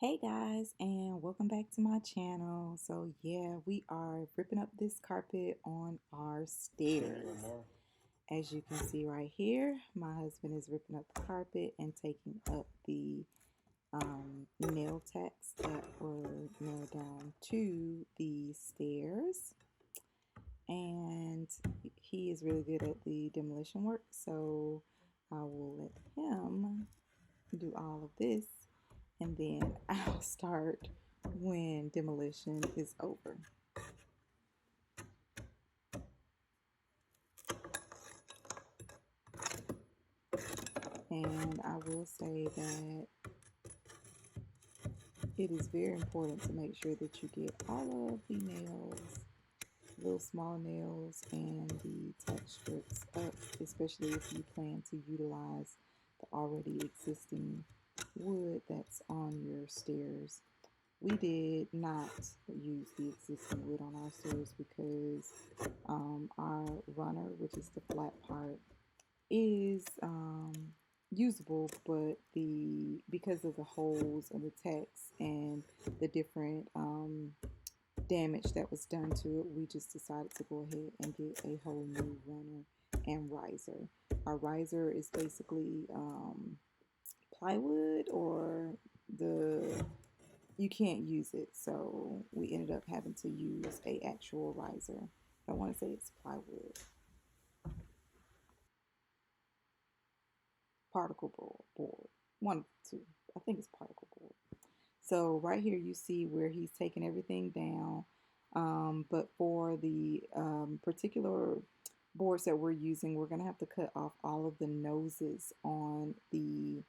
Hey guys, and welcome back to my channel. So yeah, we are ripping up this carpet on our stairs. As you can see right here, my husband is ripping up the carpet and taking up the nail tacks that were nailed down to the stairs. And he is really good at the demolition work, so I will let him do all of this, and then I'll start when demolition is over. And I will say that it is very important to make sure that you get all of the nails, little small nails, and the tack strips up, especially if you plan to utilize the already existing wood that's on your stairs. We did not use the existing wood on our stairs because our runner, which is the flat part, is usable, but because of the holes and the tacks and the different damage that was done to it, we just decided to go ahead and get a whole new runner and riser. Our riser is basically plywood, or you can't use it, so we ended up having to use a actual riser. I want to say it's plywood. Particle board. One, two. I think it's particle board. So right here you see where he's taking everything down. But for the particular boards that we're using, we're going to have to cut off all of the noses on the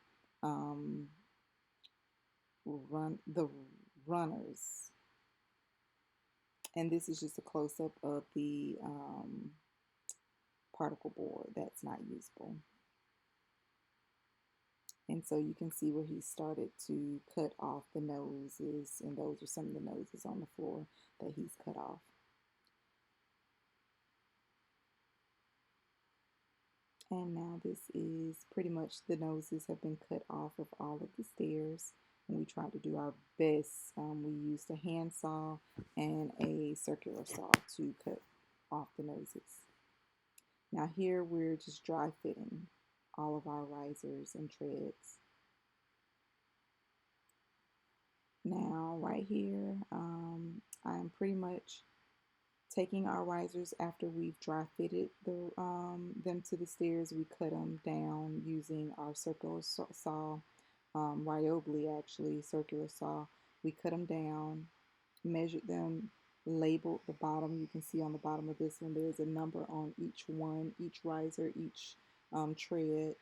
the runners. And this is just a close-up of the particle board that's not usable. And so you can see where he started to cut off the noses, and those are some of the noses on the floor that he's cut off. And now this is pretty much the noses have been cut off of all of the stairs. And we tried to do our best. We used a hand saw and a circular saw to cut off the noses. Now here we're just dry fitting all of our risers and treads. Now right here, I'm pretty much taking our risers after we've dry fitted them to the stairs. We cut them down using our circular saw, Ryobli actually, circular saw. We cut them down, measured them, labeled the bottom. You can see on the bottom of this one there's a number on each one, each riser, each tread,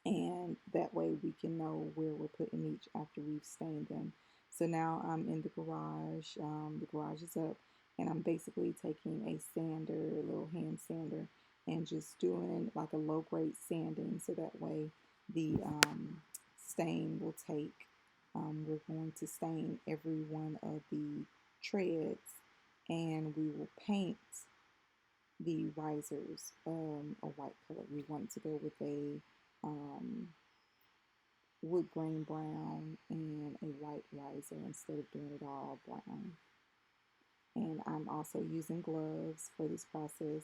and that way we can know where we're putting each after we've stained them. So now I'm in the garage. The garage is up, and I'm basically taking a sander, a little hand sander, and just doing like a low grade sanding, so that way the stain will take. We're going to stain every one of the treads, and we will paint the risers a white color. We want to go with a wood grain brown and a white riser instead of doing it all brown. And I'm also using gloves for this process,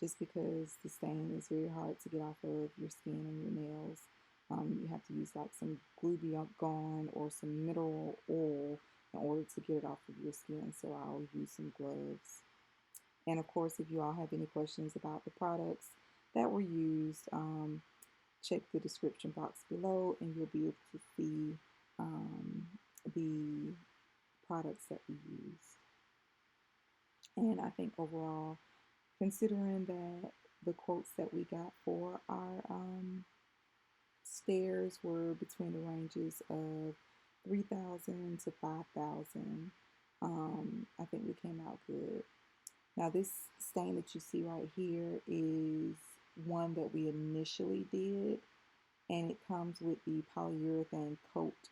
just because the stain is very hard to get off of your skin and your nails. You have to use like some glue gone or some mineral oil in order to get it off of your skin, so I'll use some gloves. And of course, if you all have any questions about the products that were used, check the description box below and you'll be able to see the products that we use. And I think overall, considering that the quotes that we got for our stairs were between the ranges of 3,000 to 5,000, I think we came out good. Now this stain that you see right here is one that we initially did, and it comes with the polyurethane coat.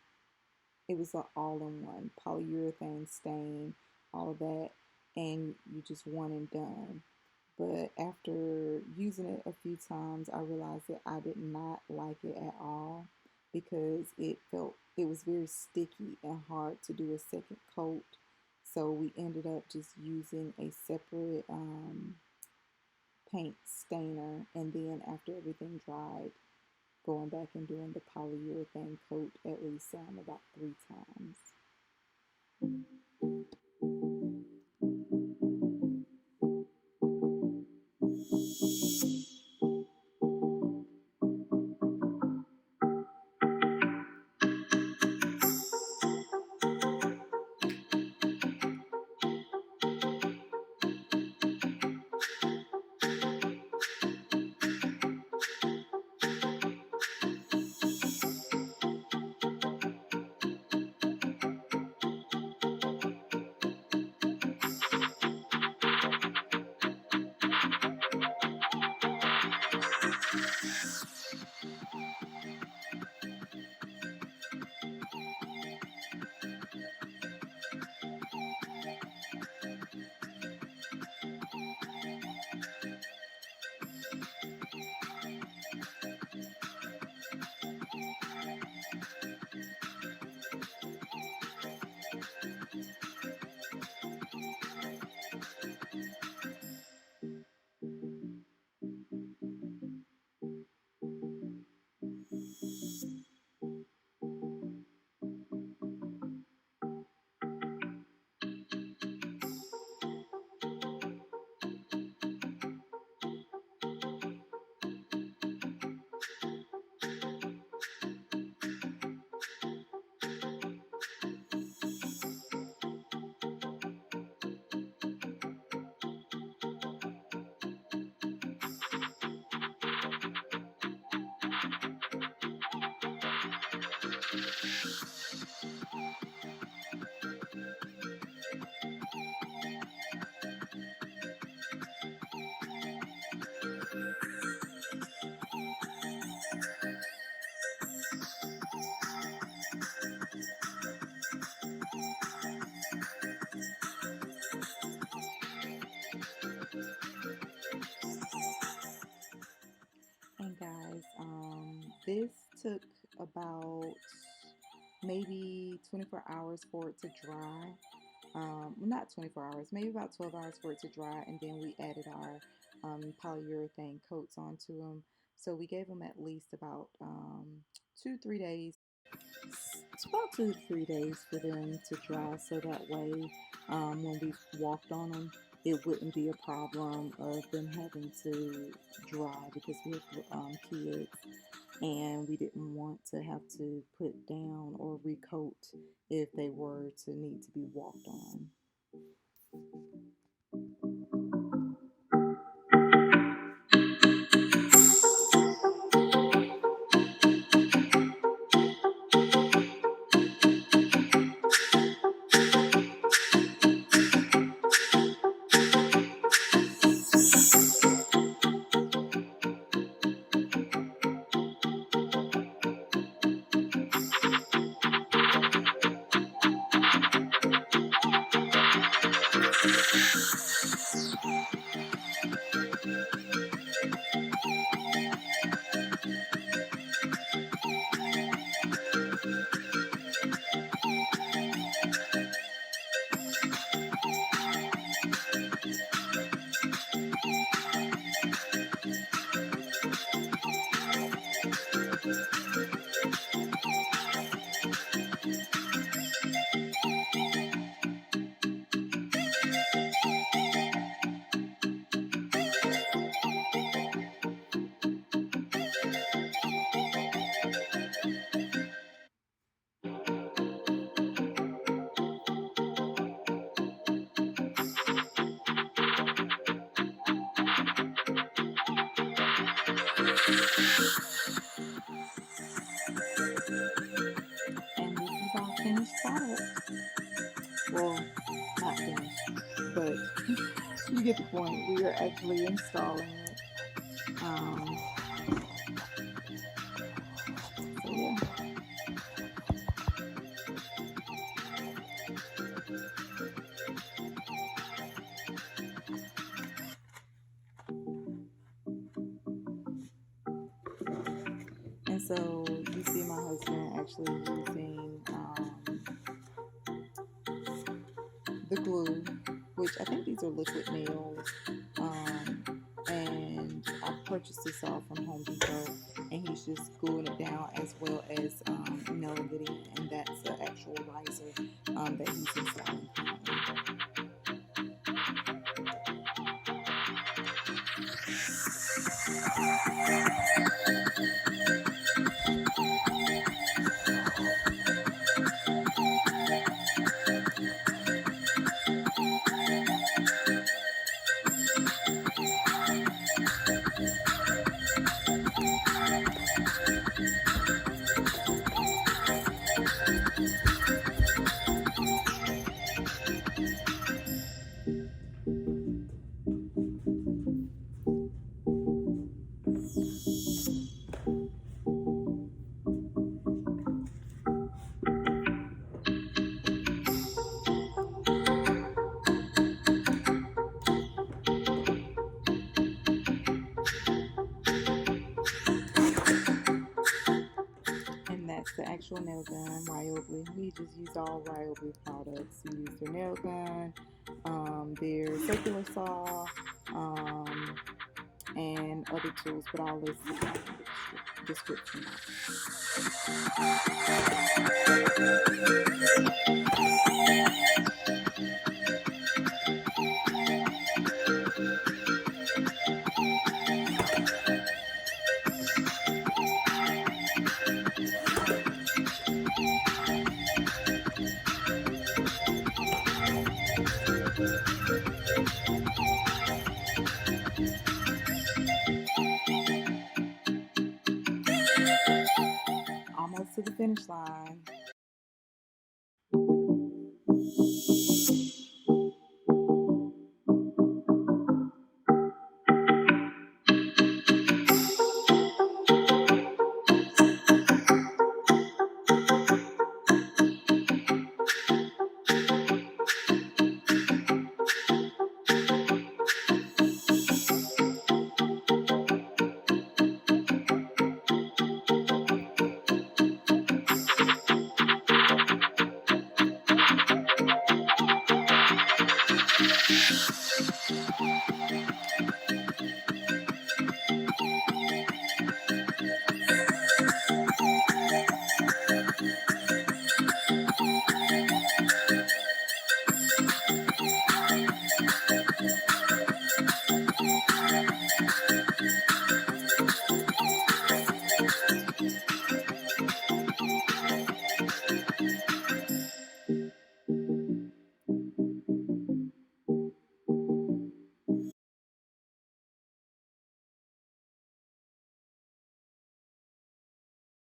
It was an all-in-one polyurethane stain, all of that, and you just one and done. But after using it a few times, I realized that I did not like it at all. because it was very sticky and hard to do a second coat. So we ended up just using a separate paint stainer, and then after everything dried, going back and doing the polyurethane coat at least about 3 times. And guys, this took about maybe 24 hours for it to dry. Not 24 hours, maybe about 12 hours for it to dry, and then we added our polyurethane coats onto them. So we gave them at least about 2-3 days. It's about 2 to 3 days for them to dry, so that way when we walked on them, it wouldn't be a problem of them having to dry because we have kids, and we didn't want to have to put down or recoat if they were to need to be walked on. And this is our finished product. Well, not finished, but you get the point. We are actually installing it. So yeah. And So you see my husband actually using the glue, which I think these are liquid nails, and I purchased this all from Home Depot, and he's just gluing it down as well as nailing it in, and that's the actual riser that he's installing currently. And that's the actual nail gun, Ryobi. We just use all Ryobi products. We use their nail gun, their circular saw, and other tools, but I'll list it in the description. Almost to the finish line.